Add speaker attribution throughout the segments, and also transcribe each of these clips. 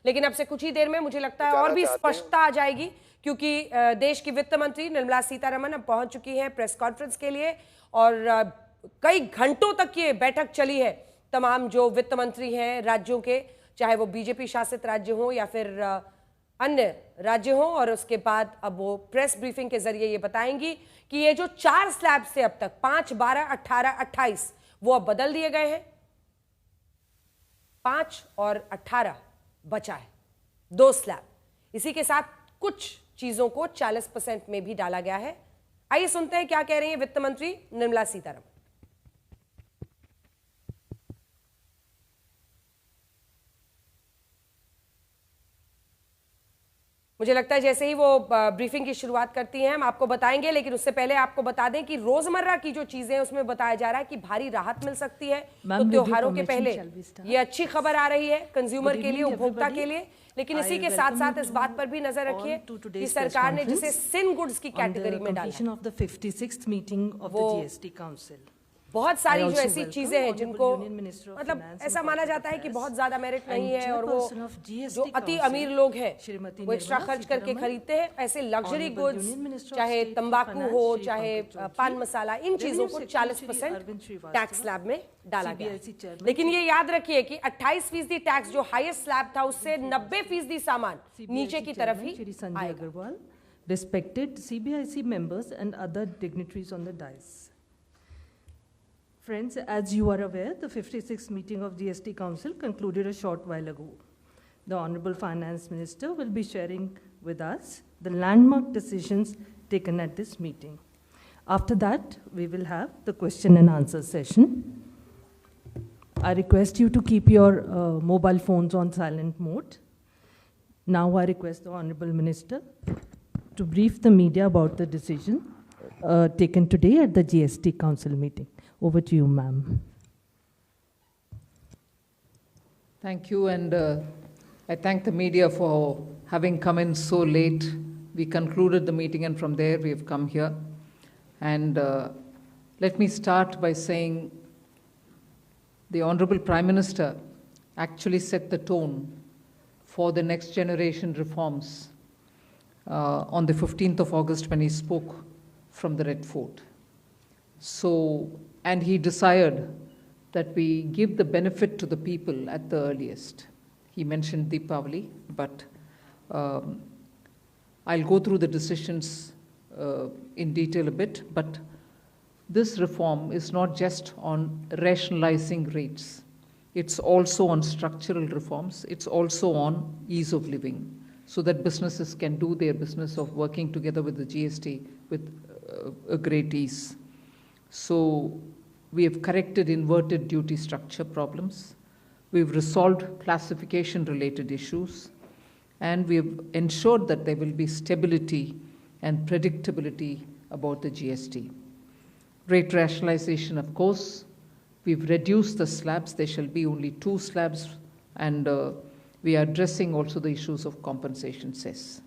Speaker 1: लेकिन अब से कुछ ही देर में मुझे लगता है और भी स्पष्टता आ जाएगी, क्योंकि देश की वित्त मंत्री निर्मला सीतारमण अब पहुंच चुकी हैं प्रेस कॉन्फ्रेंस के लिए और कई घंटों तक ये बैठक चली है। तमाम जो वित्त मंत्री हैं राज्यों के, चाहे वो बीजेपी शासित राज्य हो या फिर अन्य राज्य हो, और उसके बाद अब वो प्रेस ब्रीफिंग के जरिए ये बताएंगी कि ये जो 4 स्लैब से अब तक 5, 12, 18, 28 वो अब बदल दिए गए हैं। 5 और 18 बचा है, 2 स्लैब। इसी के साथ कुछ चीजों को 40% में भी डाला गया है। आइए सुनते हैं क्या कह रही है वित्त मंत्री निर्मला सीतारमण। मुझे लगता है जैसे ही वो ब्रीफिंग की शुरुआत करती हैं हम आपको बताएंगे, लेकिन उससे पहले आपको बता दें कि रोजमर्रा की जो चीजें हैं उसमें बताया जा रहा है कि भारी राहत मिल सकती है। तो त्योहारों के पहले ये अच्छी खबर आ रही है कंज्यूमर के लिए, उपभोक्ता के लिए। लेकिन इसी के साथ साथ इस बात पर भी नजर रखिए कि सरकार ने जिसे सिन गुड्स की कैटेगरी में डाला, बहुत सारी जो ऐसी चीजें हैं जिनको मतलब ऐसा माना जाता है कि बहुत ज्यादा मेरिट नहीं है, और वो जो अति अमीर लोग हैं वो एक्स्ट्रा खर्च करके खरीदते हैं। ऐसे लग्जरी गुड्स, चाहे तंबाकू हो, चाहे पान मसाला, इन चीजों को 40% टैक्स स्लैब में डाला गया। लेकिन ये याद रखिए कि 28% टैक्स जो हाईएस्ट स्लैब था, उससे 90% सामान नीचे की तरफ ही आएगा।
Speaker 2: Respected CBIC members and other dignitaries on the dais. Friends, as you are aware, the 56th meeting of GST Council concluded a short while ago. The Honorable Finance Minister will be sharing with us the landmark decisions taken at this meeting. After that, we will have the question and answer session. I request you to keep your mobile phones on silent mode. Now I request the Honorable Minister to brief the media about the decision taken today at the GST Council meeting. Over to you, ma'am.
Speaker 3: Thank you, and I thank the media for having come in so late. We concluded the meeting, and from there we have come here. And let me start by saying the Honorable Prime Minister actually set the tone for the next generation reforms on the 15th of August when he spoke from the Red Fort. So, and he desired that we give the benefit to the people at the earliest. He mentioned Deepavali, but I'll go through the decisions in detail a bit, but this reform is not just on rationalizing rates. It's also on structural reforms. It's also on ease of living, so that businesses can do their business of working together with the GST with a great ease. So we have corrected inverted duty structure problems. We've resolved classification-related issues, and we have ensured that there will be stability and predictability about the GST. Rate rationalization, of course, we've reduced the slabs. There shall be only 2 slabs, and we are addressing also the issues of compensation cess.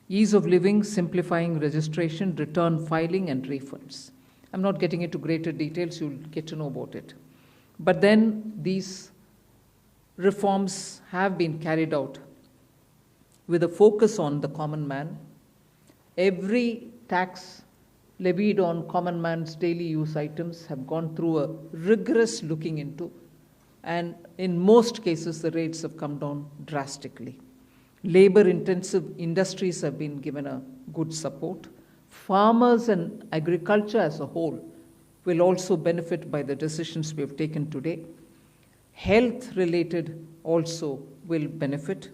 Speaker 3: Ease of living, simplifying registration, return filing, and refunds. I'm not getting into greater details, you'll get to know about it. But then these reforms have been carried out with a focus on the common man. Every tax levied on common man's daily use items have gone through a rigorous looking into, and in most cases the rates have come down drastically. Labor-intensive industries have been given a good support. Farmers and agriculture as a whole will also benefit by the decisions we have taken today. Health-related also will benefit.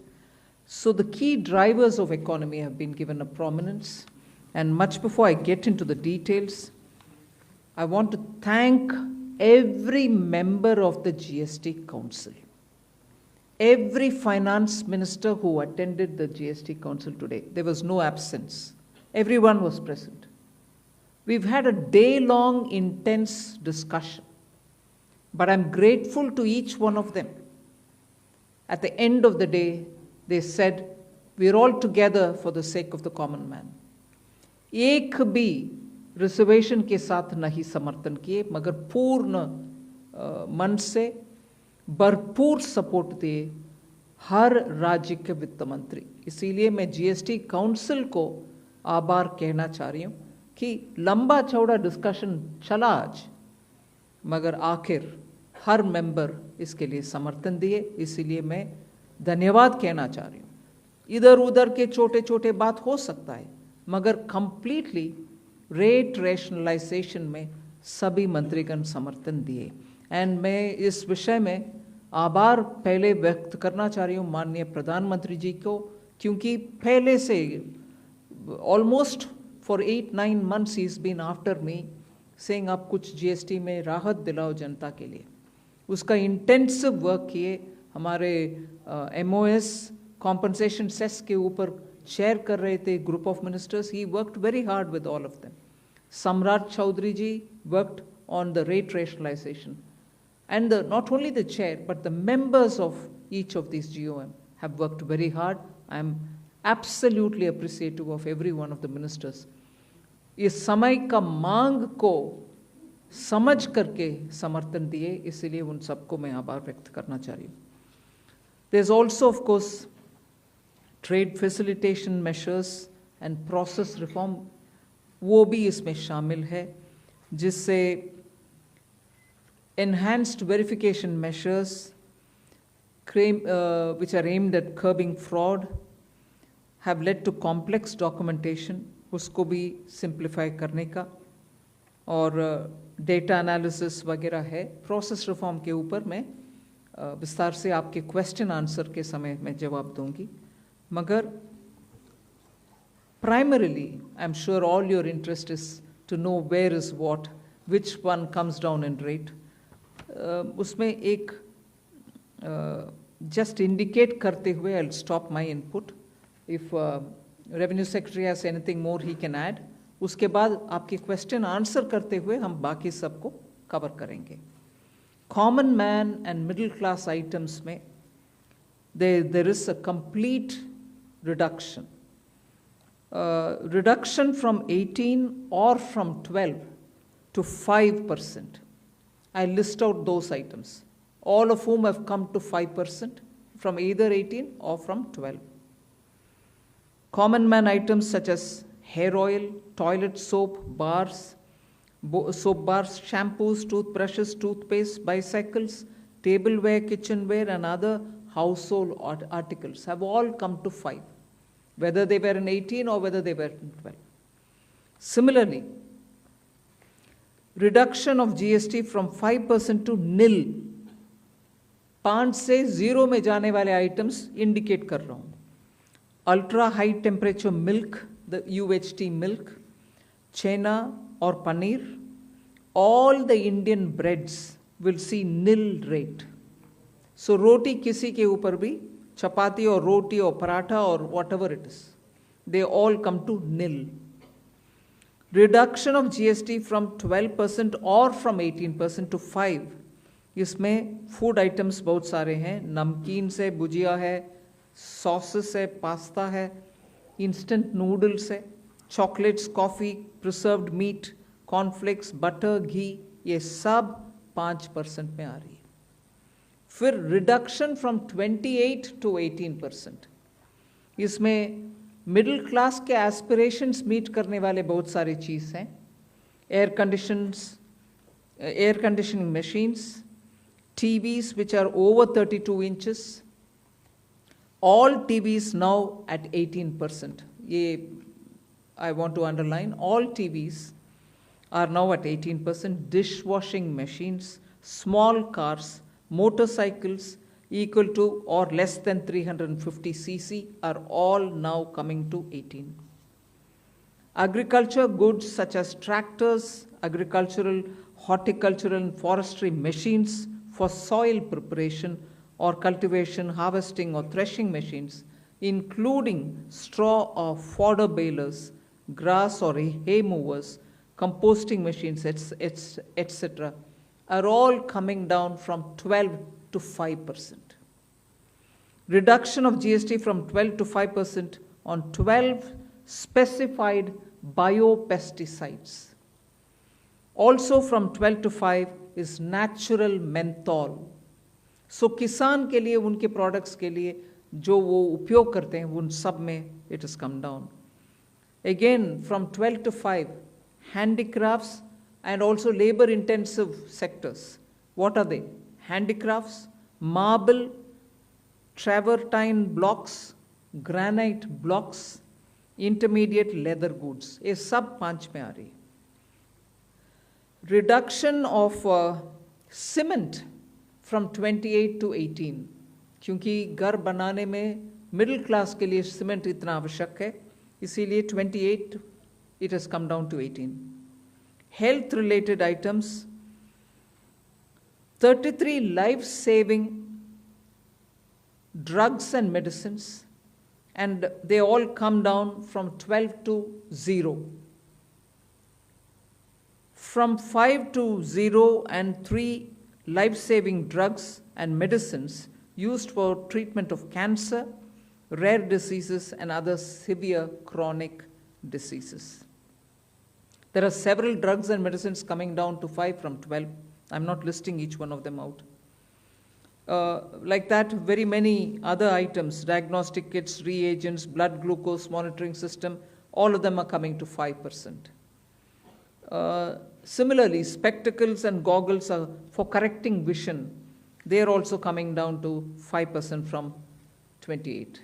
Speaker 3: So the key drivers of economy have been given a prominence. And much before I get into the details, I want to thank every member of the GST Council, every finance minister who attended the GST Council today. There was no absence. Everyone was present. We've had a day-long intense discussion, but I'm grateful to each one of them. At the end of the day, they said, we're all together for the sake of the common man. एक भी reservation के साथ नहीं समर्थन किए, मगर पूर्ण मन से भरपूर सपोर्ट दिए हर राज्य के वित्त मंत्री। इसीलिए मैं जीएसटी काउंसिल को आभार कहना चाह रही हूँ कि लंबा चौड़ा डिस्कशन चला आज, मगर आखिर हर मेंबर इसके लिए समर्थन दिए, इसीलिए मैं धन्यवाद कहना चाह रही हूँ। इधर उधर के छोटे छोटे बात हो सकता है, मगर कंप्लीटली रेट रैशनलाइजेशन में सभी मंत्रीगण समर्थन दिए। एंड मैं इस विषय में आभार पहले व्यक्त करना चाह रही हूँ माननीय प्रधानमंत्री जी को, क्योंकि पहले से ऑलमोस्ट फॉर 8-9 months ही is been after me saying आप कुछ जीएसटी में राहत दिलाओ जनता के लिए। उसका इंटेंसिव वर्क किए। हमारे एमओएस कॉम्पनसेशन सेस के ऊपर शेयर कर रहे थे group of ministers. He worked very hard with all of them. Samrat Chaudhary ji worked on the rate rationalisation, and not only the chair but the members of each of these GOM have worked very hard. I am absolutely appreciative of every one of the ministers. इस समय का मांग को समझ करके समर्थन दिए, इसलिए उन सबको मैं आभार व्यक्त करना चाह रही हूँ। There is also of course trade facilitation measures and process reform, वो भी इसमें शामिल है, जिससे enhanced verification measures which are aimed at curbing fraud have led to complex documentation, उसको भी simplify करने का, और data analysis वगैरह है। process reform के ऊपर मैं विस्तार से आपके question answer के समय में जवाब दूंगी, मगर primarily I'm sure all your interest is to know where is what, which one comes down in rate. उसमें एक just indicate करते हुए I'll stop my input. If Revenue Secretary has anything more he can add. उसके बाद आपके question answer करते हुए हम बाकी सबको cover करेंगे। Common man and middle class items में there is a complete reduction. Reduction from 18 or from 12 to 5%. I list out those items, all of whom have come to 5% from either 18 or from 12. Common man items such as hair oil, toilet soap, bars, shampoos, toothbrushes, toothpaste, bicycles, tableware, kitchenware, and other household articles have all come to 5, whether they were in 18 or whether they were in 12. Similarly, reduction of GST from 5% to nil, 5 से 0 में जाने वाले items indicate कर रहा हूँ। Ultra high temperature milk, the UHT milk, chena और paneer, all the Indian breads will see nil rate. So roti किसी के ऊपर भी, chapati और roti और paratha or whatever it is, they all come to nil. Reduction of GST from 12% or from 18% to 5%. इसमें food items बहुत सारे हैं, नमकीन से भुजिया है, सॉसेस है, पास्ता है, इंस्टेंट नूडल्स है, chocolates, coffee, preserved meat, cornflakes, butter, ghee, ये सब 5% में आ रही है। फिर रिडक्शन फ्रॉम 28 to 18%. इसमें मिडिल क्लास के एस्पिरेशंस मीट करने वाले बहुत सारी चीज़ हैं। Air conditioning machines, TVs which are over 32 inches, all TVs now at 18%. ये I want to underline, all TVs are now at 18%. Dishwashing machines, small cars, motorcycles equal to or less than 350 cc are all now coming to 18. Agriculture goods such as tractors, agricultural, horticultural and forestry machines for soil preparation or cultivation, harvesting or threshing machines, including straw or fodder balers, grass or hay movers, composting machines, etc., are all coming down from 12 to 5%. Reduction of GST from 12 to 5% on 12 specified biopesticides. Also from 12 to 5 is natural menthol. So किसान के लिए उनके products के लिए जो वो उपयोग करते हैं उन सब में it has come down. Again, from 12 to 5, handicrafts and also labor-intensive sectors. What are they? Handicrafts, marble, travertine blocks, granite blocks, intermediate leather goods. ये सब 5 में आ रही. Reduction of cement from 28 to 18. क्योंकि घर बनाने में मिडिल क्लास के लिए सीमेंट इतना आवश्यक है, इसीलिए 28 it has come down to 18. Health related items, 33 life saving drugs and medicines, and they all come down from 12 to 0. From 5 to 0 and 3 life saving drugs and medicines used for treatment of cancer, rare diseases, and other severe chronic diseases. There are several drugs and medicines coming down to 5 from 12. I'm not listing each one of them out. Like that, very many other items, diagnostic kits, reagents, blood glucose monitoring system, all of them are coming to 5%. Similarly, spectacles and goggles are for correcting vision. They are also coming down to 5% from 28.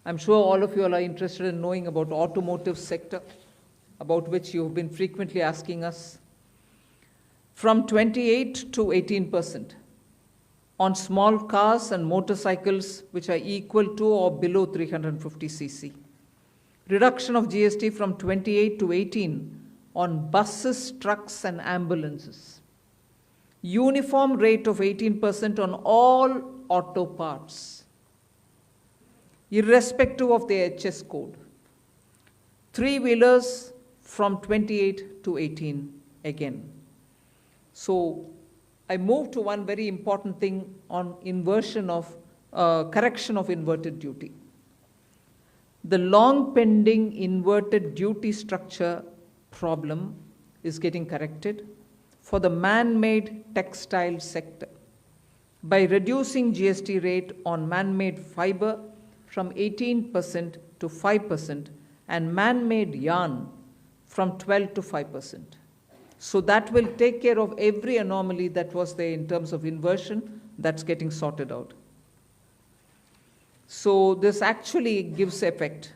Speaker 3: I'm sure all of you are interested in knowing about automotive sector, about which you have been frequently asking us. From 28 to 18% on small cars and motorcycles which are equal to or below 350 cc. Reduction of GST from 28 to 18 on buses, trucks, and ambulances. Uniform rate of 18% on all auto parts, irrespective of the HS code. Three-wheelers from 28 to 18 again. So I move to one very important thing on inversion of, correction of inverted duty. The long pending inverted duty structure problem is getting corrected for the man-made textile sector by reducing GST rate on man-made fiber from 18% to 5% and man-made yarn from 12 to 5%. So that will take care of every anomaly that was there in terms of inversion that's getting sorted out. So this actually gives effect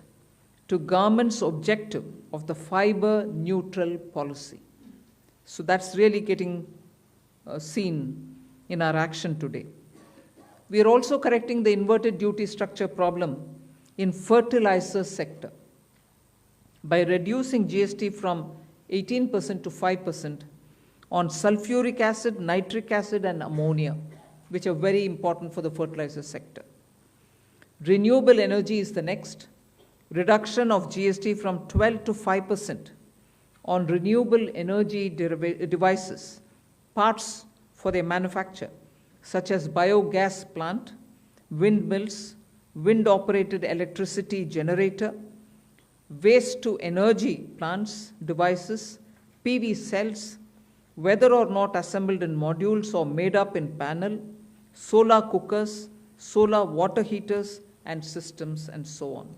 Speaker 3: to government's objective of the fiber neutral policy. So that's really getting seen in our action today. We are also correcting the inverted duty structure problem in fertilizer sector by reducing GST from 18% to 5% on sulfuric acid, nitric acid, and ammonia, which are very important for the fertilizer sector. Renewable energy is the next. Reduction of GST from 12 to 5% on renewable energy devices, parts for their manufacture, such as biogas plant, windmills, wind-operated electricity generator, waste-to-energy plants, devices, PV cells, whether or not assembled in modules or made up in panel, solar cookers, solar water heaters, and systems, and so on.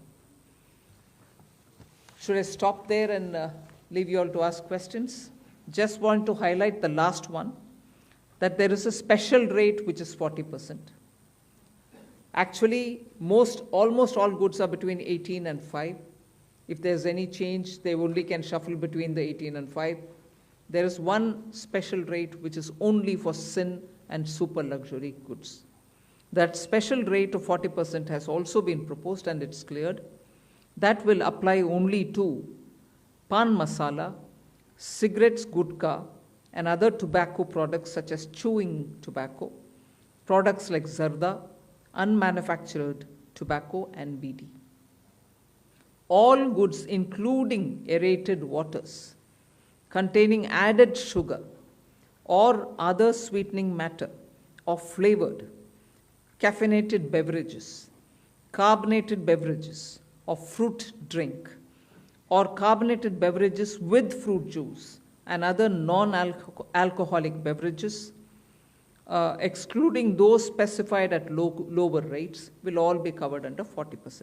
Speaker 3: Should I stop there and leave you all to ask questions? Just want to highlight the last one, that there is a special rate which is 40%. Actually, almost all goods are between 18 and 5. If there's any change, they only can shuffle between the 18 and 5. There is one special rate which is only for sin and super luxury goods. That special rate of 40% has also been proposed and it's cleared. That will apply only to pan masala, cigarettes, gutka, and other tobacco products such as chewing tobacco, products like zarda, unmanufactured tobacco, and BD. All goods, including aerated waters, containing added sugar or other sweetening matter or flavored, caffeinated beverages, carbonated beverages, or fruit drink, or carbonated beverages with fruit juice and other non-alcoholic beverages, excluding those specified at lower rates, will all be covered under 40%.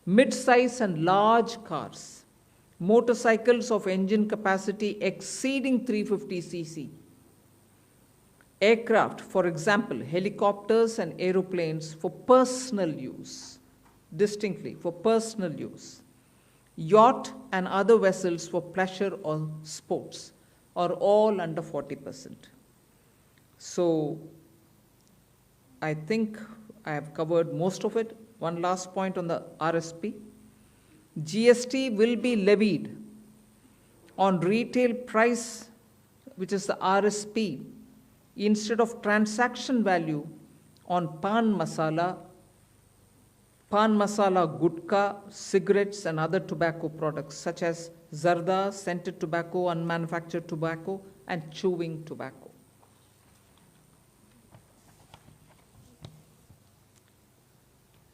Speaker 3: Mid-size and large cars, motorcycles of engine capacity exceeding 350 cc, aircraft, for example, helicopters and aeroplanes for personal use, distinctly for personal use, yacht and other vessels for pleasure or sports are all under 40%. So I think I have covered most of it. One last point on the RSP. GST will be levied on retail price, which is the RSP, instead of transaction value on pan masala, gutka, cigarettes and other tobacco products such as zarda, scented tobacco, unmanufactured tobacco and chewing tobacco.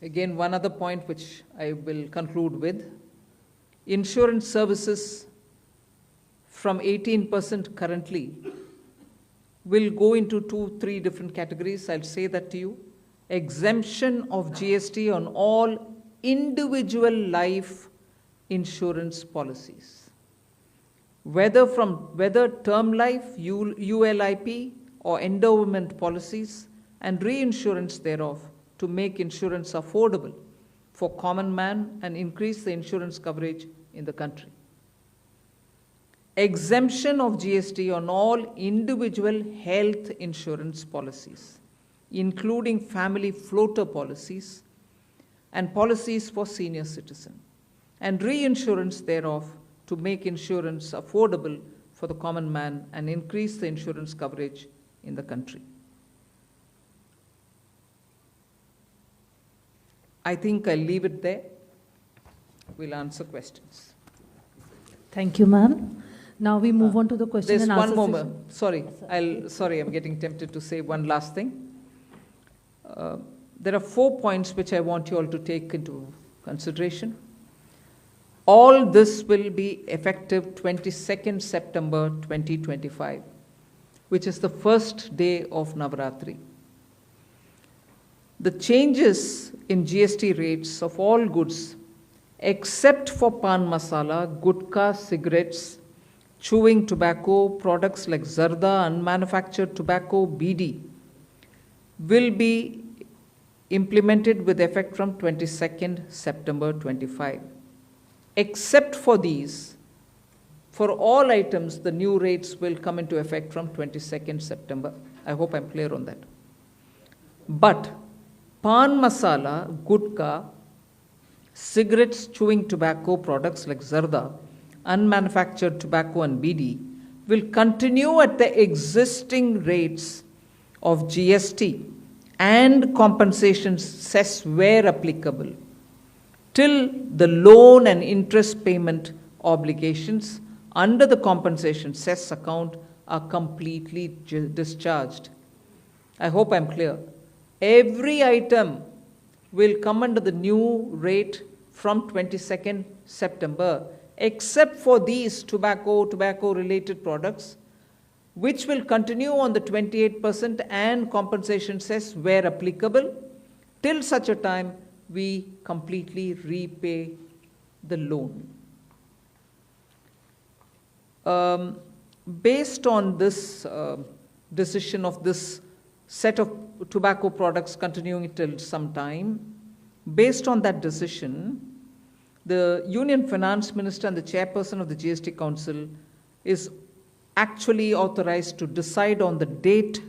Speaker 3: Again, one other point which I will conclude with. Insurance services from 18% currently will go into 2-3 different categories. I'll say that to you. Exemption of GST on all individual life insurance policies. Whether term life, ULIP or endowment policies and reinsurance thereof, to make insurance affordable for common man and increase the insurance coverage in the country. Exemption of GST on all individual health insurance policies, including family floater policies and policies for senior citizens, and reinsurance thereof to make insurance affordable for the common man and increase the insurance coverage in the country. I think I'll leave it there. We'll answer questions.
Speaker 2: Thank you, ma'am. Now we move on to the question
Speaker 3: and
Speaker 2: answer.
Speaker 3: There's one more. Sorry, I'm getting tempted to say one last thing. There are 4 points which I want you all to take into consideration. All this will be effective 22nd September 2025, which is the first day of Navaratri. The changes in GST rates of all goods, except for pan masala, gutka, cigarettes, chewing tobacco, products like zarda, unmanufactured tobacco, BD, will be implemented with effect from 22nd September 25. Except for these, for all items, the new rates will come into effect from 22nd September. I hope I'm clear on that. But pan masala, gutka, cigarettes, chewing tobacco, products like zarda, unmanufactured tobacco and BD will continue at the existing rates of GST and compensation cess where applicable till the loan and interest payment obligations under the compensation cess account are completely discharged. I hope I'm clear. Every item will come under the new rate from 22nd September, except for these tobacco-related products, which will continue on the 28% and compensation cess where applicable, till such a time we completely repay the loan. Based on this decision of this set of tobacco products continuing till some time, based on that decision, the Union Finance Minister and the Chairperson of the GST Council is actually authorized to decide on the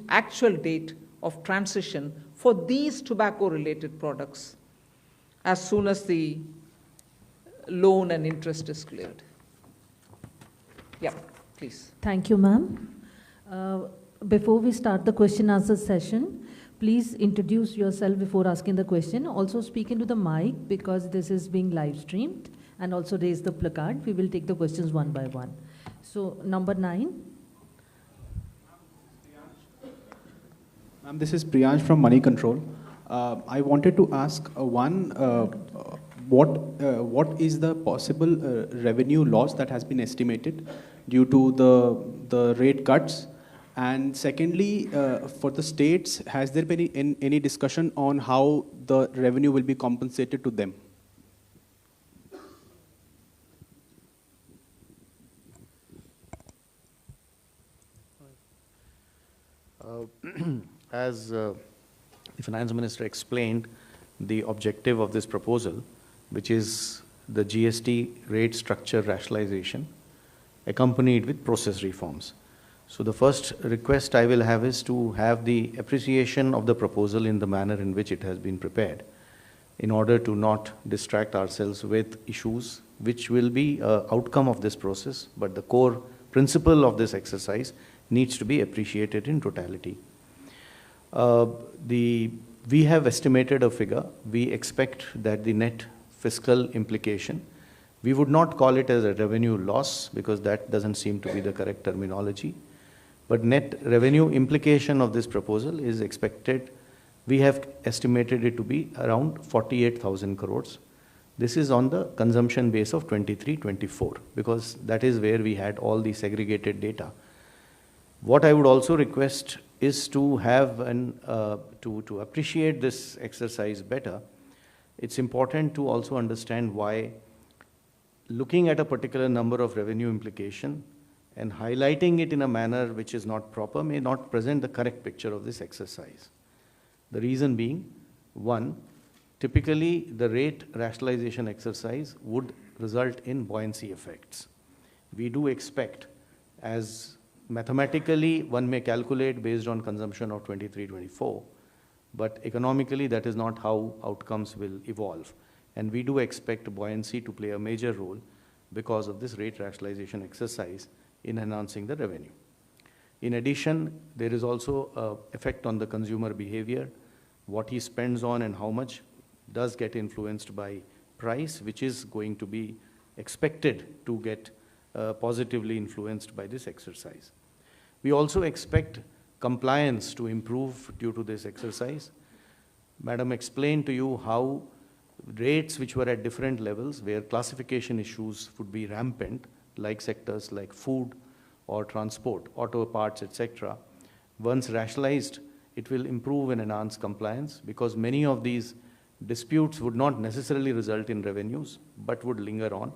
Speaker 3: actual date of transition for these tobacco-related products as soon as the loan and interest is cleared. Yeah, please.
Speaker 2: Thank you, ma'am. Before we start the question answer session, please introduce yourself before asking the question. Also speak into the mic because this is being live streamed, and also raise the placard. We will take the questions one by one. So, number 9.
Speaker 4: Ma'am, this is Priyansh from Money Control. I wanted to ask what is the possible revenue loss that has been estimated due to the rate cuts, And secondly, for the states, has there been any discussion on how the revenue will be compensated to them?
Speaker 5: As the Finance Minister explained, the objective of this proposal, which is the GST rate structure rationalization, accompanied with process reforms. So the first request I will have is to have the appreciation of the proposal in the manner in which it has been prepared, in order to not distract ourselves with issues which will be an outcome of this process, but the core principle of this exercise needs to be appreciated in totality. We have estimated a figure. We expect that the net fiscal implication, we would not call it as a revenue loss because that doesn't seem to be the correct terminology, but net revenue implication of this proposal is expected, we have estimated it to be around 48,000 crores. This is on the consumption base of 23-24 because that is where we had all the segregated data. What I would also request is to have to appreciate this exercise better. It's important to also understand why looking at a particular number of revenue implication and highlighting it in a manner which is not proper may not present the correct picture of this exercise. The reason being, one, typically the rate rationalization exercise would result in buoyancy effects. We do expect, as mathematically one may calculate based on consumption of 23-24, but economically that is not how outcomes will evolve. And we do expect buoyancy to play a major role because of this rate rationalization exercise in enhancing the revenue. In addition, there is also an effect on the consumer behavior. What he spends on and how much does get influenced by price, which is going to be expected to get positively influenced by this exercise. We also expect compliance to improve due to this exercise. Madam explained to you how rates which were at different levels where classification issues would be rampant, like sectors like food or transport, auto parts, etc. Once rationalized, it will improve and enhance compliance because many of these disputes would not necessarily result in revenues, but would linger on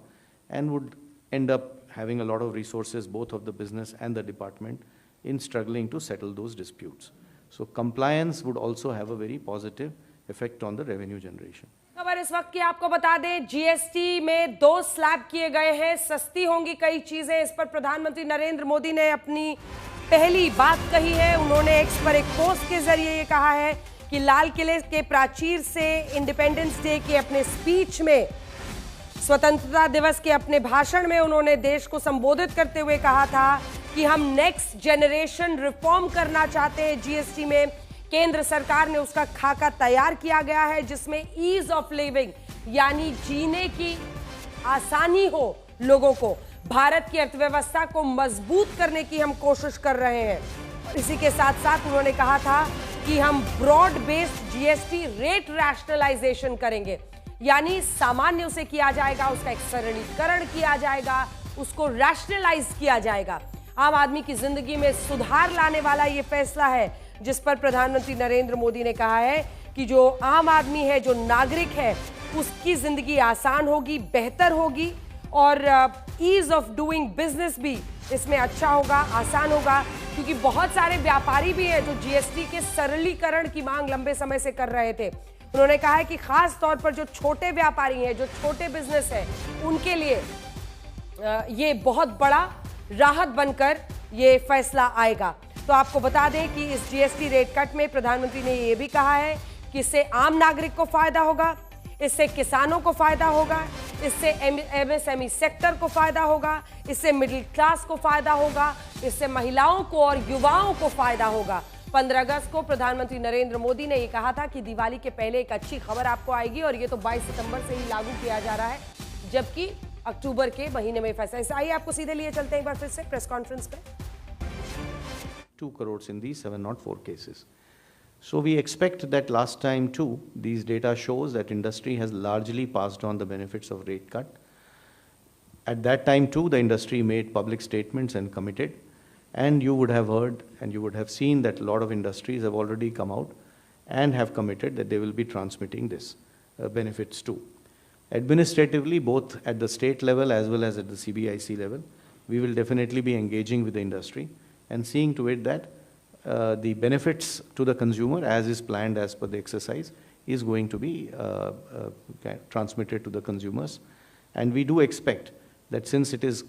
Speaker 5: and would end up having a lot of resources, both of the business and the department, in struggling to settle those disputes. So compliance would also have a very positive effect on the revenue generation.
Speaker 1: खबर इस वक्त की आपको बता दें, GST में 2 slab किए गए हैं, सस्ती होंगी कई चीजें। इस पर प्रधानमंत्री नरेंद्र मोदी ने अपनी पहली बात कही है। उन्होंने एक्स पर एक पोस्ट के जरिए ये कहा है कि लाल किले के प्राचीर से इंडिपेंडेंस डे के अपने स्पीच में, स्वतंत्रता दिवस के अपने भाषण में उन्होंने देश को संबोधित करते हुए कहा था कि हम नेक्स्ट जनरेशन रिफॉर्म करना चाहते हैं। जीएसटी में केंद्र सरकार ने उसका खाका तैयार किया गया है, जिसमें ईज ऑफ लिविंग यानी जीने की आसानी हो लोगों को, भारत की अर्थव्यवस्था को मजबूत करने की हम कोशिश कर रहे हैं। और इसी के साथ साथ उन्होंने कहा था कि हम broad based GST rate rationalisation करेंगे, यानी सामान्य उसे किया जाएगा, उसका एक सरलीकरण किया जाएगा, उसको रैशनलाइज किया जाएगा। आम आदमी की जिंदगी में सुधार लाने वाला ये फैसला है, जिस पर प्रधानमंत्री नरेंद्र मोदी ने कहा है कि जो आम आदमी है, जो नागरिक है, उसकी जिंदगी आसान होगी, बेहतर होगी और ईज ऑफ डूइंग बिजनेस भी इसमें अच्छा होगा, आसान होगा, क्योंकि बहुत सारे व्यापारी भी हैं जो जीएसटी के सरलीकरण की मांग लंबे समय से कर रहे थे। उन्होंने कहा है कि खास तौर पर जो छोटे व्यापारी हैं, जो छोटे बिजनेस हैं, उनके लिए ये बहुत बड़ा राहत बनकर ये फैसला आएगा। तो आपको बता दें कि इस जीएसटी रेट कट में प्रधानमंत्री ने ये भी कहा है कि इससे आम नागरिक को फायदा होगा, इससे किसानों को फायदा होगा, इससे एमएसएमई सेक्टर को फायदा होगा, इससे मिडिल क्लास को फायदा होगा, इससे महिलाओं को और युवाओं को फायदा होगा। 15 अगस्त को प्रधानमंत्री नरेंद्र मोदी ने ये कहा था कि दिवाली के पहले एक अच्छी खबर आपको आएगी और ये तो 22 सितंबर से ही लागू किया जा रहा है, जबकि अक्टूबर के महीने में फैसला। आइए आपको सीधे लिए चलते हैं एक बार फिर से प्रेस कॉन्फ्रेंस पे।
Speaker 5: 2 crores in these 704 cases. So we expect that last time too, these data shows that industry has largely passed on the benefits of rate cut. At that time too, the industry made public statements and committed. And you would have heard and you would have seen that a lot of industries have already come out and have committed that they will be transmitting this benefits too. Administratively, both at the state level as well as at the CBIC level, we will definitely be engaging with the industry and seeing to it that the benefits to the consumer, as is planned as per the exercise, is going to be transmitted to the consumers. And we do expect that since it is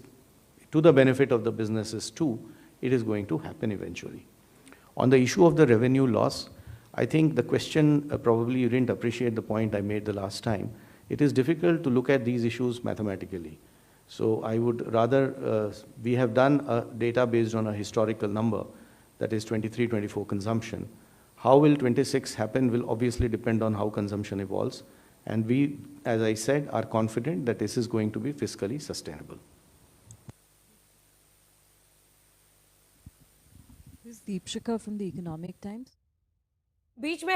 Speaker 5: to the benefit of the businesses too, it is going to happen eventually. On the issue of the revenue loss, I think the question, probably you didn't appreciate the point I made the last time. It is difficult to look at these issues mathematically. So I would rather, we have done a data based on a historical number, that is 23-24 consumption. How will 26 happen will obviously depend on how consumption evolves. And we, as I said, are confident that this is going to be fiscally sustainable.
Speaker 6: This is Deepshika from the Economic Times.
Speaker 1: बीच में